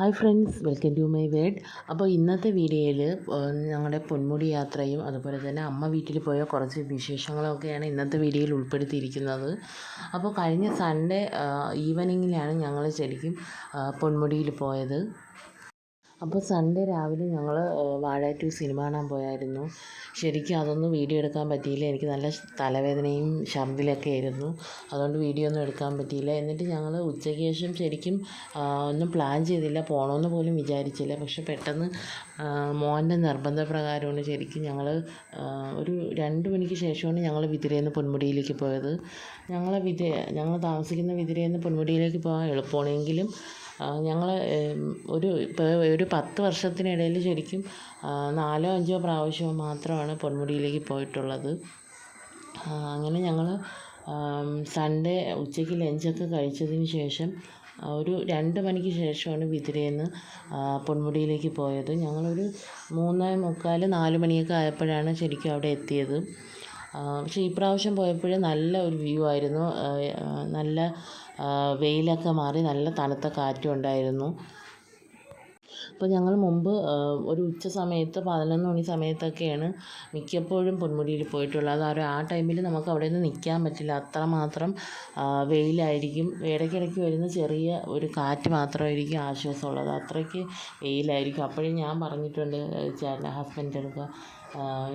Hi friends, welcome to my word. അപ്പോൾ ഇന്നത്തെ വീഡിയോയിൽ ഞങ്ങളുടെ പൊന്മുടി യാത്രയും അതുപോലെ തന്നെ അമ്മ വീട്ടിൽ പോയ കുറച്ച് വിശേഷങ്ങളൊക്കെയാണ് ഇന്നത്തെ വീഡിയോയിൽ ഉൾപ്പെടുത്തിയിരിക്കുന്നത്. അപ്പോൾ കഴിഞ്ഞ സൺഡേ ഈവനിങ്ങിലാണ് ഞങ്ങൾ ശരിക്കും പൊന്മുടിയിൽ പോയത്. അപ്പോൾ സൺഡേ രാവിലെ ഞങ്ങൾ വാഴ 2 സിനിമ കാണാൻ പോയായിരുന്നു. ശരിക്കും അതൊന്നും വീഡിയോ എടുക്കാൻ പറ്റിയില്ല. എനിക്ക് നല്ല തലവേദനയും ഛർദിലൊക്കെ ആയിരുന്നു. അതുകൊണ്ട് വീഡിയോ ഒന്നും എടുക്കാൻ പറ്റിയില്ല. എന്നിട്ട് ഞങ്ങൾ ഉച്ചയ്ക്ക് ശേഷം ശരിക്കും ഒന്നും പ്ലാൻ ചെയ്തില്ല, പോകണമെന്ന് പോലും വിചാരിച്ചില്ല. പക്ഷെ പെട്ടെന്ന് മോൻ്റെ നിർബന്ധപ്രകാരമാണ് ശരിക്കും ഞങ്ങൾ ഒരു 2 മണിക്ക് ശേഷമാണ് ഞങ്ങൾ വിതിരയിൽ നിന്ന് പൊന്മുടിയിലേക്ക് പോയത്. ഞങ്ങൾ താമസിക്കുന്ന വിതിരയിൽ നിന്ന് പൊന്മുടിയിലേക്ക് പോകാൻ എളുപ്പമാണെങ്കിലും ഞങ്ങൾ ഒരു 10 വർഷത്തിനിടയിൽ ശരിക്കും 4 or 5 പ്രാവശ്യം മാത്രമാണ് പൊന്മുടിയിലേക്ക് പോയിട്ടുള്ളത്. അങ്ങനെ ഞങ്ങൾ സൺഡേ ഉച്ചയ്ക്ക് ലഞ്ചൊക്കെ കഴിച്ചതിന് ശേഷം ഒരു 2 മണിക്ക് ശേഷമാണ് വിതിരയിൽ നിന്ന് പൊന്മുടിയിലേക്ക് പോയത്. ഞങ്ങളൊരു 3:45 4 മണിയൊക്കെ ആയപ്പോഴാണ് ശരിക്കും അവിടെ എത്തിയത്. പക്ഷേ ഈ പ്രാവശ്യം പോയപ്പോൾ നല്ല ഒരു വ്യൂ ആയിരുന്നു. നല്ല വെയിലൊക്കെ മാറി നല്ല തണുത്ത കാറ്റും ഉണ്ടായിരുന്നു. അപ്പോൾ ഞങ്ങൾ മുമ്പ് ഒരു ഉച്ച സമയത്ത് 11 മണി സമയത്തൊക്കെയാണ് മിക്കപ്പോഴും പൊന്മുടിയിൽ പോയിട്ടുള്ളത്. ആ ടൈമിൽ നമുക്ക് അവിടെ നിന്ന് നിൽക്കാൻ പറ്റില്ല, അത്രമാത്രം വെയിലായിരിക്കും. ഇടയ്ക്കിടയ്ക്ക് വരുന്ന ചെറിയ ഒരു കാറ്റ് മാത്രമായിരിക്കും ആശ്വാസമുള്ളത്, അത്രയ്ക്ക് വെയിലായിരിക്കും. അപ്പോഴും ഞാൻ പറഞ്ഞിട്ടുണ്ട് ഹസ്ബൻഡിൻ്റെ അടുത്ത്,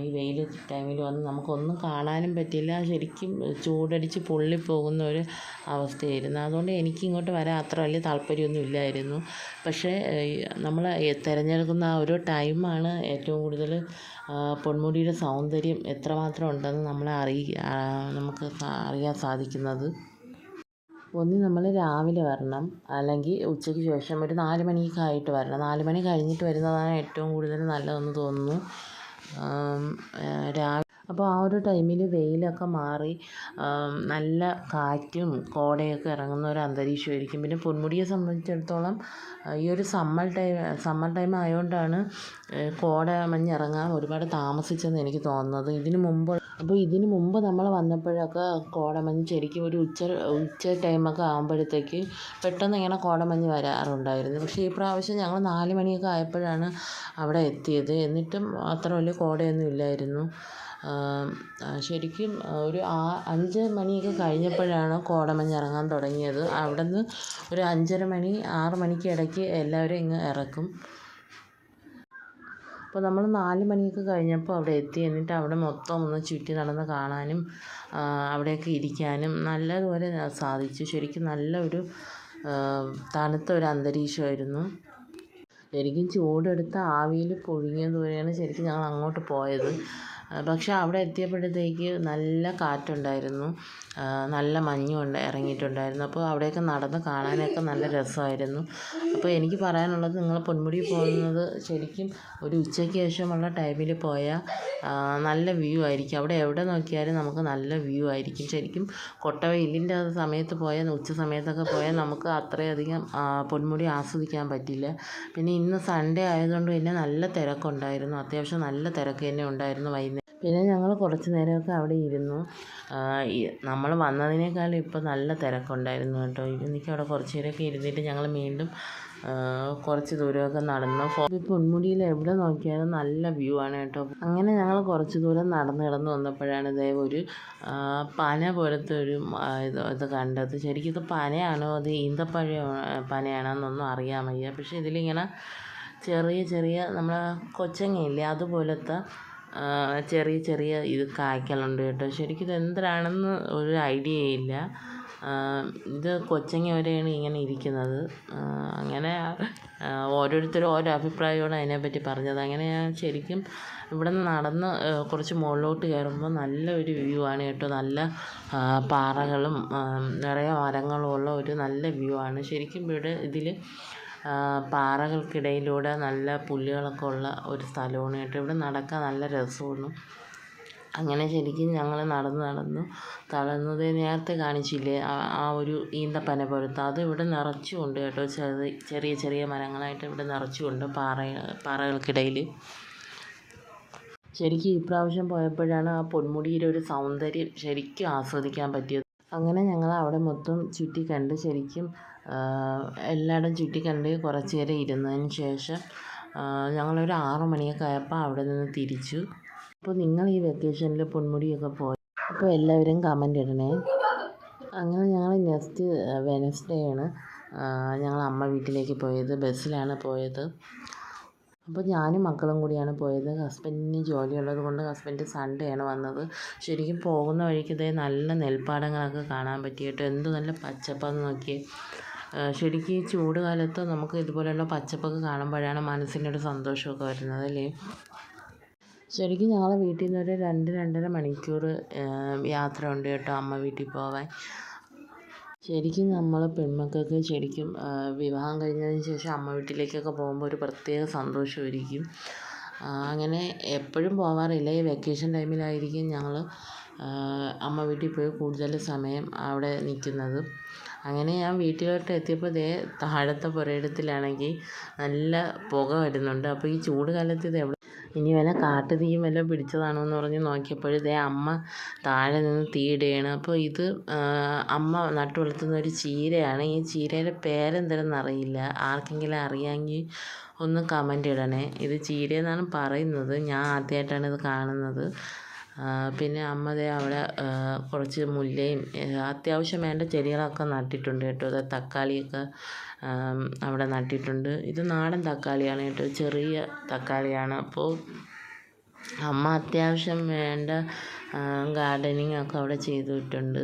ഈ വെയിൽ ടൈമിൽ വന്ന് നമുക്കൊന്നും കാണാനും പറ്റില്ല, ശരിക്കും ചൂടടിച്ച് പൊള്ളിപ്പോകുന്ന ഒരു അവസ്ഥയായിരുന്നു. അതുകൊണ്ട് എനിക്കിങ്ങോട്ട് വരാൻ അത്ര വലിയ താല്പര്യമൊന്നും ഇല്ലായിരുന്നു. പക്ഷേ നമ്മൾ തിരഞ്ഞെടുക്കുന്ന ആ ഒരു ടൈമാണ് ഏറ്റവും കൂടുതൽ പൊന്മുടിയുടെ സൗന്ദര്യം എത്രമാത്രം ഉണ്ടെന്ന് നമുക്ക് അറിയാൻ സാധിക്കുന്നത്. ഒന്ന് നമ്മൾ രാവിലെ വരണം, അല്ലെങ്കിൽ ഉച്ചയ്ക്ക് ശേഷം ഒരു 4 മണിയൊക്കെ ആയിട്ട് വരണം. 4 മണി കഴിഞ്ഞിട്ട് വരുന്നതാണ് ഏറ്റവും കൂടുതൽ നല്ലതെന്ന് തോന്നുന്നു. അപ്പോൾ ആ ഒരു ടൈമിൽ വെയിലൊക്കെ മാറി നല്ല കാറ്റും കോടയൊക്കെ ഇറങ്ങുന്ന ഒരു അന്തരീക്ഷമായിരിക്കും. പിന്നെ പൊന്മുടിയെ സംബന്ധിച്ചിടത്തോളം ഈ ഒരു സമ്മർ ടൈം ആയതുകൊണ്ടാണ് കോട മഞ്ഞ് ഇറങ്ങാൻ ഒരുപാട് താമസിച്ചെന്ന് എനിക്ക് തോന്നുന്നത്. ഇതിന് മുമ്പ് നമ്മൾ വന്നപ്പോഴൊക്കെ കോടമഞ്ഞ് ശരിക്കും ഒരു ഉച്ച ടൈമൊക്കെ ആകുമ്പോഴത്തേക്ക് പെട്ടെന്ന് ഇങ്ങനെ കോടമഞ്ഞ് വരാറുണ്ടായിരുന്നു. പക്ഷേ ഈ പ്രാവശ്യം ഞങ്ങൾ 4 മണിയൊക്കെ ആയപ്പോഴാണ് അവിടെ എത്തിയത്. എന്നിട്ടും അത്ര വലിയ കോടയൊന്നും ഇല്ലായിരുന്നു. ശരിക്കും ഒരു 5 മണിയൊക്കെ കഴിഞ്ഞപ്പോഴാണ് കോടമഞ്ഞ് ഇറങ്ങാൻ തുടങ്ങിയത്. അവിടെ നിന്ന് ഒരു 5:30 മണി 6 മണിക്ക് ഇടയ്ക്ക് എല്ലാവരും ഇങ്ങ് ഇറക്കും. അപ്പോൾ നമ്മൾ 4 മണിയൊക്കെ കഴിഞ്ഞപ്പോൾ അവിടെ എത്തി. എന്നിട്ട് അവിടെ മൊത്തം ഒന്ന് ചുറ്റി നടന്ന് കാണാനും അവിടെയൊക്കെ ഇരിക്കാനും നല്ലതുപോലെ സാധിച്ചു. ശരിക്കും നല്ല ഒരു തണുത്ത ഒരു അന്തരീക്ഷമായിരുന്നു. ശരിക്കും ചൂടെടുത്ത് ആവിയിൽ പുഴുങ്ങിയതുപോലെയാണ് ശരിക്കും ഞങ്ങൾ അങ്ങോട്ട് പോയത്. പക്ഷേ അവിടെ എത്തിയപ്പോഴത്തേക്ക് നല്ല കാറ്റുണ്ടായിരുന്നു, നല്ല മഞ്ഞും ഇറങ്ങിയിട്ടുണ്ടായിരുന്നു. അപ്പോൾ അവിടെയൊക്കെ നടന്ന് കാണാനൊക്കെ നല്ല രസമായിരുന്നു. അപ്പോൾ എനിക്ക് പറയാനുള്ളത്, നിങ്ങൾ പൊന്മുടി പോകുന്നത് ശരിക്കും ഒരു ഉച്ചയ്ക്ക് ശേഷമുള്ള ടൈമിൽ പോയാൽ നല്ല വ്യൂ ആയിരിക്കും. അവിടെ എവിടെ നോക്കിയാലും നമുക്ക് നല്ല വ്യൂ ആയിരിക്കും. ശരിക്കും കൊട്ടവെയിലിൻ്റെ സമയത്ത് പോയാൽ, ഉച്ച സമയത്തൊക്കെ പോയാൽ നമുക്ക് അത്രയധികം പൊന്മുടി ആസ്വദിക്കാൻ പറ്റില്ല. പിന്നെ ഇന്ന് സൺഡേ ആയതുകൊണ്ട് പിന്നെ നല്ല തിരക്കുണ്ടായിരുന്നു, അത്യാവശ്യം നല്ല തിരക്ക് തന്നെ ഉണ്ടായിരുന്നു വൈകുന്നേരം. പിന്നെ ഞങ്ങൾ കുറച്ച് നേരമൊക്കെ അവിടെ ഇരുന്നു. നമ്മൾ വന്നതിനേക്കാളും ഇപ്പോൾ നല്ല തിരക്കുണ്ടായിരുന്നു കേട്ടോ. എനിക്ക് അവിടെ കുറച്ച് നേരമൊക്കെ ഇരുന്നിട്ട് ഞങ്ങൾ വീണ്ടും കുറച്ച് ദൂരമൊക്കെ നടന്നു. പൊന്മുടിയിൽ എവിടെ നോക്കിയാലും നല്ല വ്യൂ ആണ് കേട്ടോ. അങ്ങനെ ഞങ്ങൾ കുറച്ച് ദൂരം നടന്ന് വന്നപ്പോഴാണ് ഒരു പന പോലത്തെ ഒരു ഇത് കണ്ടത്. ശരിക്കും ഇത് പനയാണോ അത് പനയാണോ എന്നൊന്നും അറിയാൻ വയ്യ. പക്ഷേ ഇതിലിങ്ങനെ ചെറിയ നമ്മളെ കൊച്ചങ്ങയില്ലേ, അതുപോലത്തെ ചെറിയ ഇത് കായ്ക്കലുണ്ട് കേട്ടോ. ശരിക്കും ഇത് എന്തിനാണെന്ന് ഒരു ഐഡിയ ഇല്ല. ഇത് കൊച്ചങ്ങ വരെയാണ് ഇങ്ങനെ ഇരിക്കുന്നത്. അങ്ങനെ ഓരോരുത്തരും ഓരോ അഭിപ്രായമാണ് അതിനെപ്പറ്റി പറഞ്ഞത്. അങ്ങനെ ഞാൻ ശരിക്കും ഇവിടെ നിന്ന് നടന്ന് കുറച്ച് മുകളിലോട്ട് കയറുമ്പോൾ നല്ല ഒരു വ്യൂ ആണ് കേട്ടോ. നല്ല പാറകളും നിറയെ മരങ്ങളും ഉള്ള ഒരു നല്ല വ്യൂ ആണ് ശരിക്കും. ഇതിൽ പാറകൾക്കിടയിലൂടെ നല്ല പുല്ലുകളൊക്കെ ഉള്ള ഒരു സ്ഥലമാണ് കേട്ടോ. ഇവിടെ നടക്കാൻ നല്ല രസമാണ്. അങ്ങനെ ശരിക്കും ഞങ്ങൾ നടന്നു തളർന്നത് നേരത്തെ കാണിച്ചില്ലേ, ആ ഒരു ഈന്തപ്പന പോലത്തെ, അത് ഇവിടെ നിറച്ചുമുണ്ട് കേട്ടോ. ചെറിയ മരങ്ങളായിട്ട് ഇവിടെ നിറച്ചുമുണ്ട് പാറകൾക്കിടയിൽ. ശരിക്കും ഈ പ്രാവശ്യം പോയപ്പോഴാണ് ആ പൊന്മുടിയുടെ ഒരു സൗന്ദര്യം ശരിക്കും ആസ്വദിക്കാൻ പറ്റിയത്. അങ്ങനെ ഞങ്ങൾ അവിടെ മൊത്തം ചുറ്റിക്കണ്ട് ശരിക്കും എല്ലായിടം ചുറ്റിക്കണ്ട് കുറച്ച് നേരം ഇരുന്നതിന് ശേഷം ഞങ്ങളൊരു 6 മണിയൊക്കെ ആയപ്പോൾ അവിടെ നിന്ന് തിരിച്ചു. അപ്പോൾ നിങ്ങൾ ഈ വെക്കേഷനിൽ പൊന്മുടിയൊക്കെ പോയി അപ്പോൾ എല്ലാവരും കമൻ്റ് ഇടണേ. അങ്ങനെ ഞങ്ങൾ നെക്സ്റ്റ് വെനസ്ഡേ ആണ് ഞങ്ങൾ അമ്മ വീട്ടിലേക്ക് പോയത്. ബസ്സിലാണ് പോയത്. അപ്പോൾ ഞാനും മക്കളും കൂടിയാണ് പോയത്. ഹസ്ബൻഡിന് ജോലിയുള്ളത് കൊണ്ട് ഹസ്ബൻഡ് സൺഡേ ആണ് വന്നത്. ശരിക്കും പോകുന്ന വഴിക്ക് നല്ല നെൽപ്പാടങ്ങളൊക്കെ കാണാൻ പറ്റി കേട്ടോ. എന്ത് നല്ല പച്ചപ്പാന്ന് നോക്കിയേ. ശരിക്കും ഈ ചൂട് കാലത്ത് നമുക്ക് ഇതുപോലെയുള്ള പച്ചപ്പൊക്കെ കാണുമ്പോഴാണ് മനസ്സിനൊരു സന്തോഷമൊക്കെ വരുന്നത് അല്ലേ. ശരിക്കും ഞങ്ങളെ വീട്ടിൽ നിന്ന് ഒരു 2-2.5 മണിക്കൂർ യാത്ര ഉണ്ട് കേട്ടോ അമ്മ വീട്ടിൽ പോകാൻ. ശരിക്കും നമ്മൾ പെൺമക്കൾക്ക് ശരിക്കും വിവാഹം കഴിഞ്ഞതിന് ശേഷം അമ്മ വീട്ടിലേക്കൊക്കെ പോകുമ്പോൾ ഒരു പ്രത്യേക സന്തോഷമായിരിക്കും. അങ്ങനെ എപ്പോഴും പോകാറില്ല. ഈ വെക്കേഷൻ ടൈമിലായിരിക്കും ഞങ്ങൾ അമ്മ വീട്ടിൽ പോയി കൂടുതൽ സമയം അവിടെ നിൽക്കുന്നത്. അങ്ങനെ ഞാൻ വീട്ടിലോട്ട് എത്തിയപ്പോൾ താഴത്തെ പുരയിടത്തിലാണെങ്കിൽ നല്ല പുക വരുന്നുണ്ട്. അപ്പോൾ ഈ ചൂട് കാലത്ത് ഇത് ഇനി വല്ല കാട്ടുതീയും വല്ലതും പിടിച്ചതാണോ എന്ന് പറഞ്ഞ് നോക്കിയപ്പോൾ അമ്മ താഴെ നിന്ന് തീയിടുകയാണ്. അപ്പോൾ ഇത് അമ്മ നട്ടു വളർത്തുന്ന ഒരു ചീരയാണ്. ഈ ചീരയുടെ പേരെന്താണെന്ന് അറിയില്ല. ആർക്കെങ്കിലും അറിയാമെങ്കിൽ ഒന്ന് കമൻ്റ് ഇടണേ. ഇത് ചീരയെന്നാണ് പറയുന്നത്. ഞാൻ ആദ്യമായിട്ടാണ് ഇത് കാണുന്നത്. പിന്നെ അമ്മ അവിടെ കുറച്ച് മുല്ലയും അത്യാവശ്യം വേണ്ട ചെടികളൊക്കെ നട്ടിട്ടുണ്ട് കേട്ടോ. തക്കാളിയൊക്കെ അവിടെ നട്ടിട്ടുണ്ട്. ഇത് നാടൻ തക്കാളിയാണ് കേട്ടോ. ചെറിയ തക്കാളിയാണ്. അപ്പോൾ അമ്മ അത്യാവശ്യം വേണ്ട ഗാർഡനിങ് ഒക്കെ അവിടെ ചെയ്തിട്ടുണ്ട്.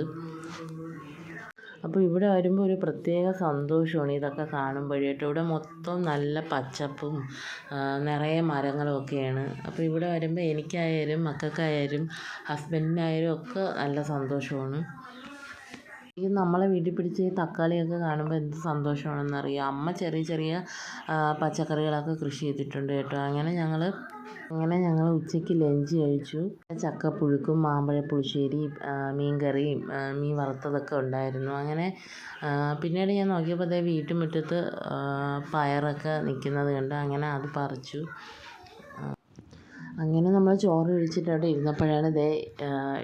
അപ്പോൾ ഇവിടെ വരുമ്പോൾ ഒരു പ്രത്യേക സന്തോഷമാണ് ഇതൊക്കെ കാണുമ്പോഴേ കേട്ടോ. ഇവിടെ മൊത്തം നല്ല പച്ചപ്പും നിറയെ മരങ്ങളും ഒക്കെയാണ്. അപ്പോൾ ഇവിടെ വരുമ്പോൾ എനിക്കായാലും മക്കൾക്കായാലും ഹസ്ബൻഡിനായാലും ഒക്കെ നല്ല സന്തോഷമാണ്. ഈ നമ്മളെ വീട്ടിൽ പിടിച്ച ഈ തക്കാളിയൊക്കെ കാണുമ്പോൾ എന്ത് സന്തോഷമാണെന്നറിയാം. അമ്മ ചെറിയ ചെറിയ പച്ചക്കറികളൊക്കെ കൃഷി ചെയ്തിട്ടുണ്ട് കേട്ടോ. അങ്ങനെ ഞങ്ങൾ ഉച്ചയ്ക്ക് ലഞ്ച് കഴിച്ചു. ചക്കപ്പുഴുക്കും മാമ്പഴ പുളിശ്ശേരിയും മീൻ കറിയും മീൻ വറുത്തതൊക്കെ ഉണ്ടായിരുന്നു. അങ്ങനെ പിന്നീട് ഞാൻ നോക്കിയപ്പോൾ വീട്ടുമുറ്റത്ത് പയറൊക്കെ നിൽക്കുന്നത് കണ്ട് അങ്ങനെ അത് പറിച്ചു. അങ്ങനെ നമ്മൾ ചോറ് കഴിച്ചിട്ട് അവിടെ ഇരുന്നപ്പോഴാണ്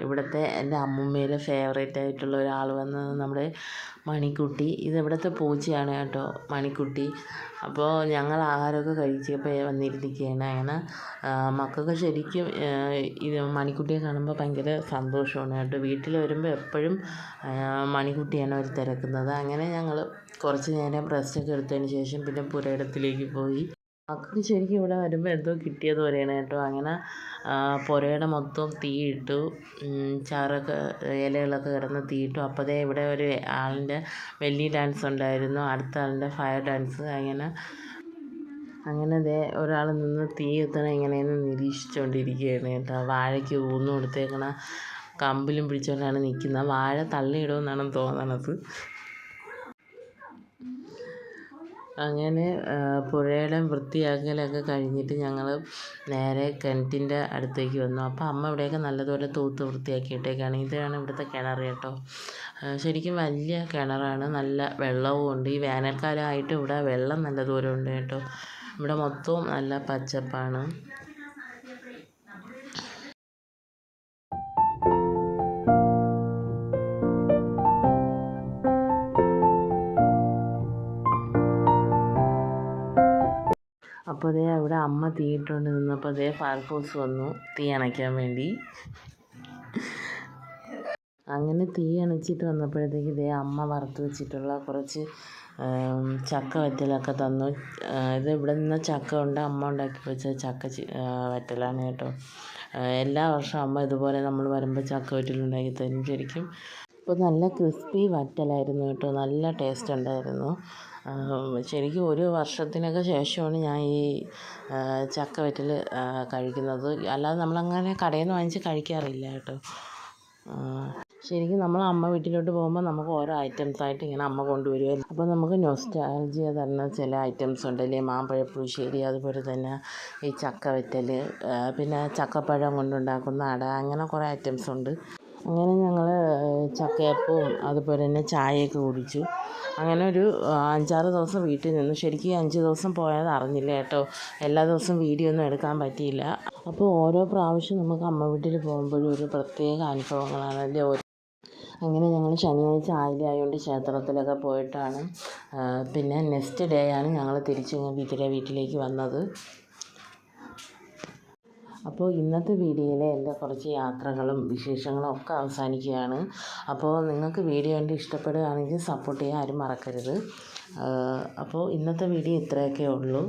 ഇവിടുത്തെ എൻ്റെ അമ്മൂമ്മയുടെ ഫേവറേറ്റ് ആയിട്ടുള്ള ഒരാൾ വന്നത്. നമ്മുടെ മണിക്കുട്ടി. ഇത് ഇവിടുത്തെ പൂച്ചയാണ് കേട്ടോ മണിക്കുട്ടി. അപ്പോൾ ഞങ്ങൾ ആഹാരമൊക്കെ കഴിച്ചപ്പോൾ വന്നിരിക്കുകയാണ്. അങ്ങനെ മക്കൾക്ക് ശരിക്കും ഇത് മണിക്കുട്ടിയെ കാണുമ്പോൾ ഭയങ്കര സന്തോഷമാണ് കേട്ടോ. വീട്ടിൽ വരുമ്പോൾ എപ്പോഴും മണിക്കുട്ടിയാണ് അവർ തിരക്കുന്നത്. അങ്ങനെ ഞങ്ങൾ കുറച്ച് നേരം റെസ്റ്റൊക്കെ എടുത്തതിന് ശേഷം പിന്നെ പുരയിടത്തിലേക്ക് പോയി. മക്കൾക്ക് ശരിക്കും ഇവിടെ വരുമ്പോൾ എന്തോ കിട്ടിയതുപോലെയാണ് കേട്ടോ. അങ്ങനെ പുരയുടെ മൊത്തം തീയിട്ടു. ചാറൊക്കെ ഇലകളൊക്കെ കിടന്ന് തീയിട്ടു. അപ്പോൾ ഇവിടെ ഒരു ആളിൻ്റെ വെല്ലി ഡാൻസ് ഉണ്ടായിരുന്നു. അടുത്ത ആളിൻ്റെ ഫയർ ഡാൻസ്. അങ്ങനെ ഒരാൾ നിന്ന് തീ എത്തണ എങ്ങനെയെന്ന് നിരീക്ഷിച്ചുകൊണ്ടിരിക്കുകയാണ് കേട്ടോ. വാഴയ്ക്ക് ഊന്ന് കൊടുത്തേക്കണ കമ്പിലും പിടിച്ചുകൊണ്ടാണ് നിൽക്കുന്നത്. വാഴ തള്ളിയിടുമെന്നാണ് തോന്നണത്. അങ്ങനെ പുരയിടം വൃത്തിയാക്കലൊക്കെ കഴിഞ്ഞിട്ട് ഞങ്ങൾ നേരെ കിണറ്റിൻ്റെ അടുത്തേക്ക് വന്നു. അപ്പോൾ അമ്മ ഇവിടെയൊക്കെ നല്ലതുപോലെ തൂത്ത് വൃത്തിയാക്കിയിട്ടേക്കാണ്. ഇതാണ് ഇവിടുത്തെ കിണർ കേട്ടോ. ശരിക്കും വലിയ കിണറാണ്. നല്ല വെള്ളവും ഉണ്ട്. ഈ വേനൽക്കാലമായിട്ട് ഇവിടെ വെള്ളം നല്ലതുപോലെ ഉണ്ട് കേട്ടോ. ഇവിടെ മൊത്തവും നല്ല പച്ചപ്പാണ്. അപ്പോൾ അവിടെ അമ്മ തീയിട്ടുകൊണ്ട് നിന്നപ്പോൾ ഫയർഫോഴ്സ് വന്നു തീ അണയ്ക്കാൻ വേണ്ടി. അങ്ങനെ തീ അണച്ചിട്ട് വന്നപ്പോഴത്തേക്ക് അമ്മ വറുത്ത് വെച്ചിട്ടുള്ള കുറച്ച് ചക്ക വറ്റലൊക്കെ തന്നു. ഇത് ഇവിടെ നിന്ന് ചക്ക കൊണ്ട് അമ്മ ഉണ്ടാക്കി വെച്ച ചക്ക വറ്റലാണ് കേട്ടോ. എല്ലാ വർഷവും അമ്മ ഇതുപോലെ നമ്മൾ വരുമ്പോൾ ചക്ക വറ്റലുണ്ടാക്കി തരും. ശരിക്കും ഇപ്പോൾ നല്ല ക്രിസ്പി വറ്റലായിരുന്നു കേട്ടോ. നല്ല ടേസ്റ്റ് ഉണ്ടായിരുന്നു. ശരിക്കും ഒരു വർഷത്തിനൊക്കെ ശേഷമാണ് ഞാൻ ഈ ചക്ക വറ്റൽ കഴിക്കുന്നത്. അല്ലാതെ നമ്മളങ്ങനെ കടയിൽ നിന്ന് വാങ്ങിച്ച് കഴിക്കാറില്ല കേട്ടോ. ശരിക്കും നമ്മൾ അമ്മ വീട്ടിലോട്ട് പോകുമ്പോൾ നമുക്ക് ഓരോ ഐറ്റംസായിട്ട് ഇങ്ങനെ അമ്മ കൊണ്ടുവരുമായിരുന്നു. അപ്പോൾ നമുക്ക് നൊസ്റ്റാൾജിയ തരുന്ന ചില ഐറ്റംസ് ഉണ്ടല്ലേ. മാമ്പഴ പുളിശ്ശേരി, അതുപോലെ തന്നെ ഈ ചക്ക വറ്റൽ, പിന്നെ ചക്കപ്പഴം കൊണ്ടുണ്ടാക്കുന്ന അട, അങ്ങനെ കുറേ ഐറ്റംസ് ഉണ്ട്. അങ്ങനെ ഞങ്ങൾ ചക്കയപ്പവും അതുപോലെ തന്നെ ചായയൊക്കെ കുടിച്ചു. അങ്ങനെ ഒരു 5-6 ദിവസം വീട്ടിൽ നിന്നു. ശരിക്കും 5 ദിവസം പോയത് അറിഞ്ഞില്ല കേട്ടോ. എല്ലാ ദിവസവും വീഡിയോ ഒന്നും എടുക്കാൻ പറ്റിയില്ല. അപ്പോൾ ഓരോ പ്രാവശ്യം നമുക്ക് അമ്മ വീട്ടിൽ പോകുമ്പോഴും ഒരു പ്രത്യേക അനുഭവങ്ങളാണല്ലേ. അങ്ങനെ ഞങ്ങൾ ശനിയാഴ്ച ആയതുകൊണ്ട് ക്ഷേത്രത്തിലൊക്കെ പോയിട്ടാണ് പിന്നെ നെക്സ്റ്റ് ഡേ ആണ് ഞങ്ങൾ തിരിച്ച് വീട്ടിലേക്ക് വന്നത്. അപ്പോൾ ഇന്നത്തെ വീഡിയോയിൽ എൻ്റെ കുറച്ച് യാത്രകളും വിശേഷങ്ങളും ഒക്കെ അവസാനിക്കുകയാണ്. അപ്പോൾ നിങ്ങൾക്ക് വീഡിയോ കണ്ട് ഇഷ്ടപ്പെടുകയാണെങ്കിൽ സപ്പോർട്ട് ചെയ്യാൻ ആരും മറക്കരുത്. അപ്പോൾ ഇന്നത്തെ വീഡിയോ ഇത്രയൊക്കെ ഉള്ളൂ.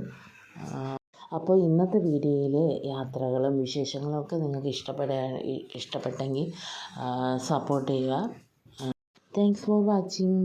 അപ്പോൾ ഇന്നത്തെ വീഡിയോയിലെ യാത്രകളും വിശേഷങ്ങളും ഒക്കെ നിങ്ങൾക്ക് ഇഷ്ടപ്പെട്ടെങ്കിൽ സപ്പോർട്ട് ചെയ്യുക. Thanks for watching.